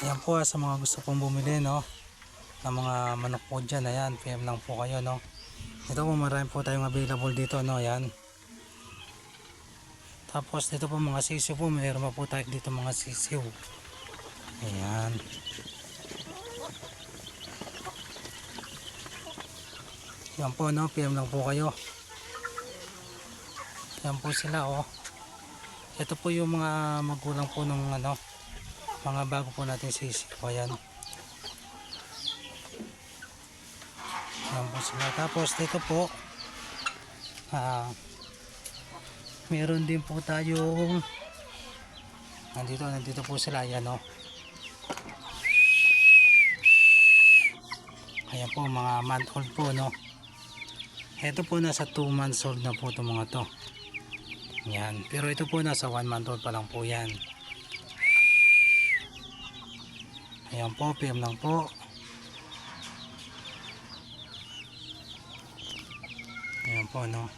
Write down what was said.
Ayan po, sa mga gusto pong bumili, no, ng mga manok po dyan, ayan, PM lang po kayo, no. Ito po, marami po tayong available dito, no, ayan. Tapos dito po mga sisiw po, mayroon pa po tayo dito mga sisiw. Ayan. Ayan po, no, PM lang po kayo. Ayan po sila, oh. Ito po yung mga magulang po ng ano, mga bago po natin sisiw. Ayan. Ayan po sila. Tapos dito po, meron din po tayong nandito po sila. Ayan, oh. Ayan po, mga month old po, no. Ito po nasa 2 months old na po itong mga to. Ayan. Pero ito po nasa 1 month old pa lang po yan. Ayan po, PM lang po. Ayan po, no.